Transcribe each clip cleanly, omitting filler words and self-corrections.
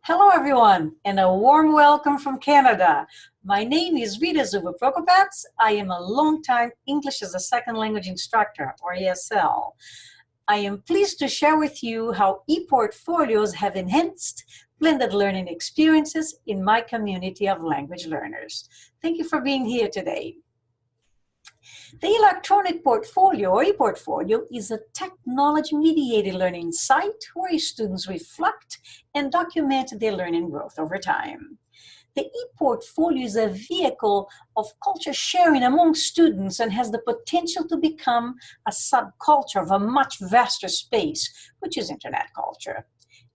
Hello, everyone, and a warm welcome from Canada. My name is Rita Zuba Prokopetz. I am a longtime English as a Second Language Instructor, or ESL. I am pleased to share with you how e-portfolios have enhanced blended learning experiences in my community of language learners. Thank you for being here today. The electronic portfolio, or e-portfolio, is a technology-mediated learning site where students reflect and document their learning growth over time. The e-portfolio is a vehicle of culture sharing among students and has the potential to become a subculture of a much vaster space, which is internet culture.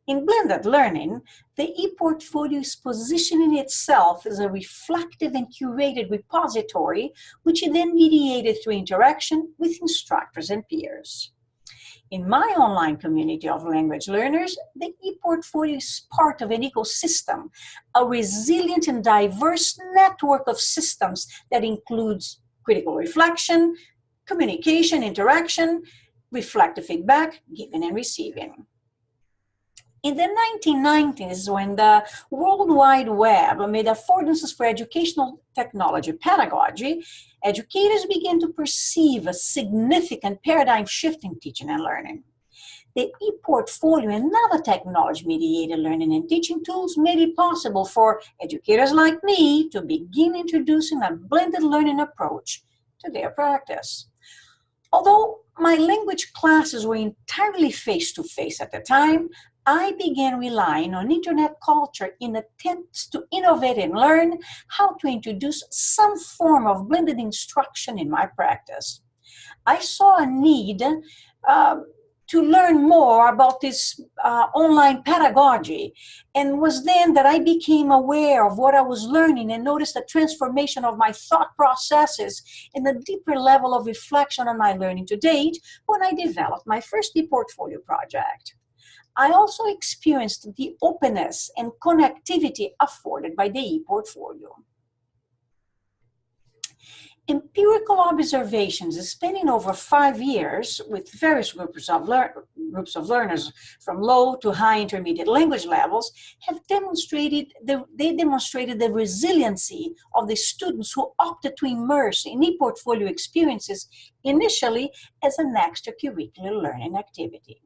In blended learning, the e-portfolio is positioning itself as a reflective and curated repository, which is then mediated through interaction with instructors and peers. In my online community of language learners, the e-portfolio is part of an ecosystem, a resilient and diverse network of systems that includes critical reflection, communication, interaction, reflective feedback, giving and receiving. In the 1990s, when the World Wide Web made affordances for educational technology pedagogy, educators began to perceive a significant paradigm shift in teaching and learning. The e-portfolio and other technology-mediated learning and teaching tools made it possible for educators like me to begin introducing a blended learning approach to their practice. Although my language classes were entirely face-to-face at the time, I began relying on internet culture in attempts to innovate and learn how to introduce some form of blended instruction in my practice. I saw a need to learn more about this online pedagogy, and was then that I became aware of what I was learning and noticed a transformation of my thought processes and a deeper level of reflection on my learning to date when I developed my first e-portfolio project. I also experienced the openness and connectivity afforded by the e-portfolio. Empirical observations spanning over 5 years with various groups of learners from low to high intermediate language levels have demonstrated the resiliency of the students who opted to immerse in e-portfolio experiences initially as an extracurricular learning activity.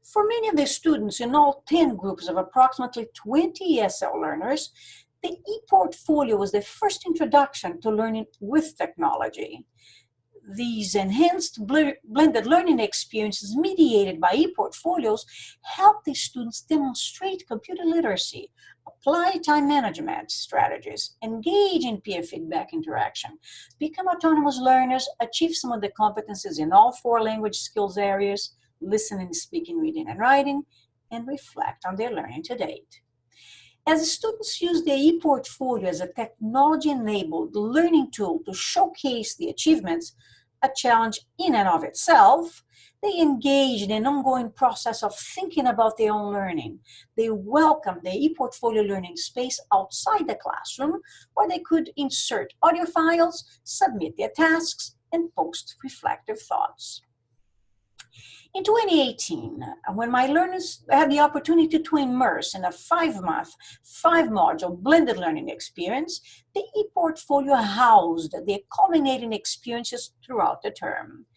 For many of the students in all 10 groups of approximately 20 ESL learners, the e-portfolio was the first introduction to learning with technology. These enhanced blended learning experiences mediated by e-portfolios help the students demonstrate computer literacy, apply time management strategies, engage in peer feedback interaction, become autonomous learners, achieve some of the competencies in all 4 language skills areas, listening, speaking, reading, and writing, and reflect on their learning to date. As students use the e-portfolio as a technology-enabled learning tool to showcase the achievements, a challenge in and of itself, they engage in an ongoing process of thinking about their own learning. They welcome the e-portfolio learning space outside the classroom, where they could insert audio files, submit their tasks, and post reflective thoughts. In 2018, when my learners had the opportunity to immerse in a 5-month, 5-module blended learning experience, the e-portfolio housed their culminating experiences throughout the term.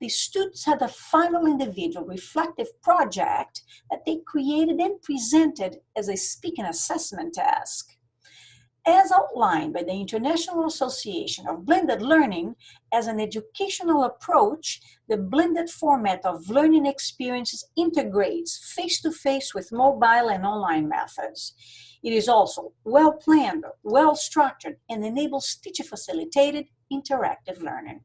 The students had a final individual reflective project that they created and presented as a speaking assessment task. As outlined by the International Association of Blended Learning as an educational approach, the blended format of learning experiences integrates face-to-face with mobile and online methods. It is also well-planned, well-structured, and enables teacher-facilitated interactive learning.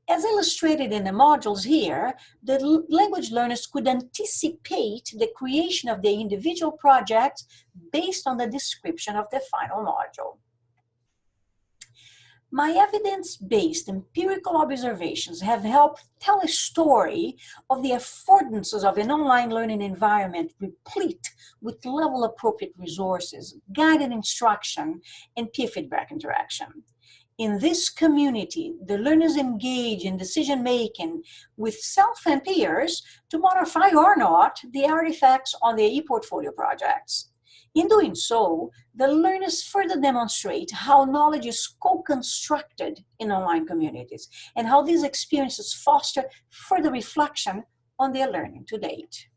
As illustrated in the modules here, the language learners could anticipate the creation of their individual projects based on the description of the final module. My evidence-based empirical observations have helped tell a story of the affordances of an online learning environment replete with level-appropriate resources, guided instruction, and peer feedback interaction. In this community, the learners engage in decision-making with self and peers to modify or not the artifacts on their e-portfolio projects. In doing so, the learners further demonstrate how knowledge is co-constructed in online communities and how these experiences foster further reflection on their learning to date.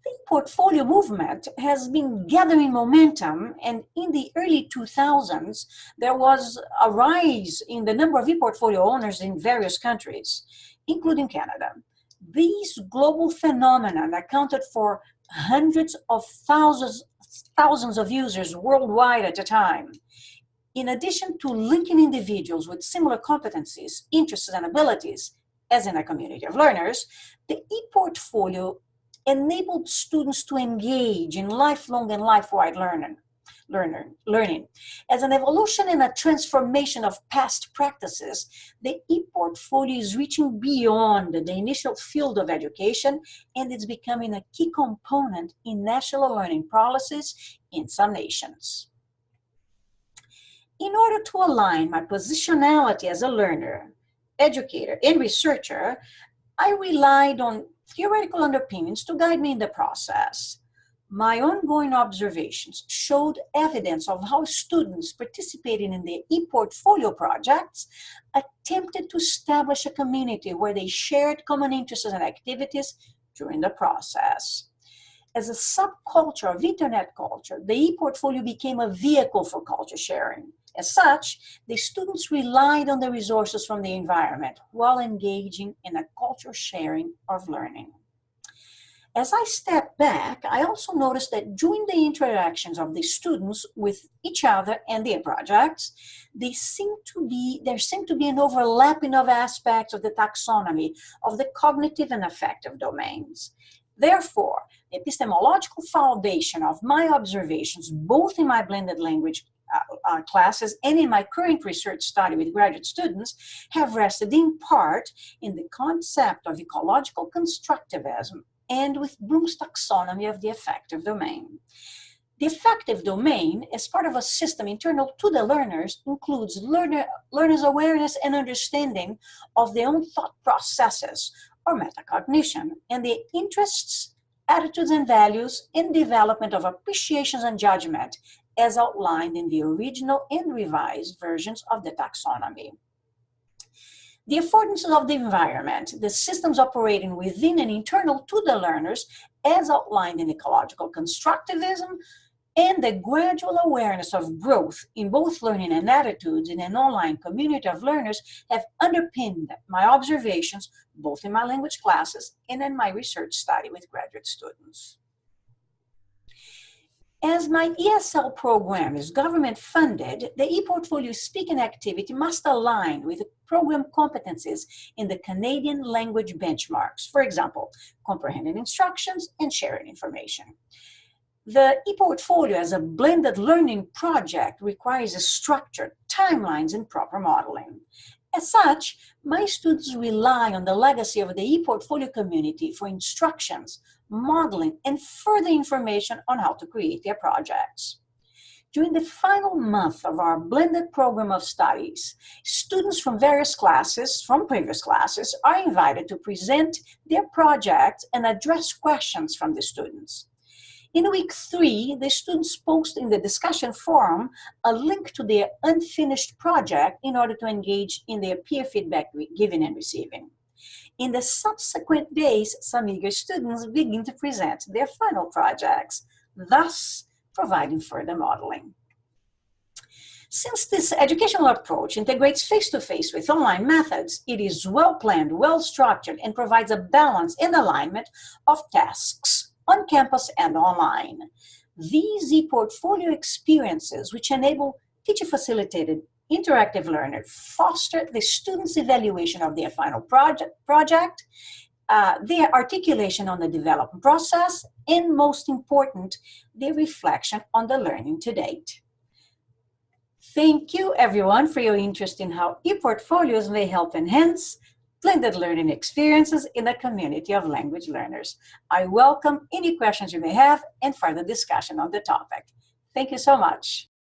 The portfolio movement has been gathering momentum, and in the early 2000s, there was a rise in the number of e-portfolio owners in various countries, including Canada. These global phenomena accounted for hundreds of thousands of users worldwide at a time. In addition to linking individuals with similar competencies, interests, and abilities, as in a community of learners, the e-portfolio enabled students to engage in lifelong and life-wide learning. As an evolution and a transformation of past practices, the e-portfolio is reaching beyond the initial field of education, and it's becoming a key component in national learning policies in some nations. In order to align my positionality as a learner, educator, and researcher, I relied on theoretical underpinnings to guide me in the process. My ongoing observations showed evidence of how students participating in the e-portfolio projects attempted to establish a community where they shared common interests and activities during the process. As a subculture of internet culture, the e-portfolio became a vehicle for culture sharing. As such, the students relied on the resources from the environment while engaging in a culture sharing of learning. As I step back, I also noticed that during the interactions of the students with each other and their projects, there seemed to be an overlapping of aspects of the taxonomy of the cognitive and affective domains. Therefore, the epistemological foundation of my observations, both in my blended language classes and in my current research study with graduate students, have rested in part in the concept of ecological constructivism and with Bloom's taxonomy of the affective domain. The affective domain, as part of a system internal to the learners, includes learners' awareness and understanding of their own thought processes, or metacognition, and their interests, attitudes, and values in development of appreciations and judgment, as outlined in the original and revised versions of the taxonomy. The affordances of the environment, the systems operating within and internal to the learners, as outlined in ecological constructivism, and the gradual awareness of growth in both learning and attitudes in an online community of learners have underpinned my observations both in my language classes and in my research study with graduate students. As my ESL program is government funded, the ePortfolio speaking activity must align with the program competencies in the Canadian language benchmarks, for example, comprehending instructions and sharing information. The ePortfolio as a blended learning project requires a structure, timelines, and proper modeling. As such, my students rely on the legacy of the ePortfolio community for instructions, modeling, and further information on how to create their projects. During the final month of our blended program of studies, students from various classes, from previous classes, are invited to present their projects and address questions from the students. In week 3, the students post in the discussion forum a link to their unfinished project in order to engage in their peer feedback giving and receiving. In the subsequent days, some eager students begin to present their final projects, thus providing further modeling. Since this educational approach integrates face-to-face with online methods, it is well-planned, well-structured, and provides a balance and alignment of tasks on campus and online. These ePortfolio experiences, which enable teacher-facilitated interactive learning, foster the students' evaluation of their final project, their articulation on the development process, and most important, their reflection on the learning to date. Thank you, everyone, for your interest in how ePortfolios may help enhance blended learning experiences in a community of language learners. I welcome any questions you may have and further discussion on the topic. Thank you so much.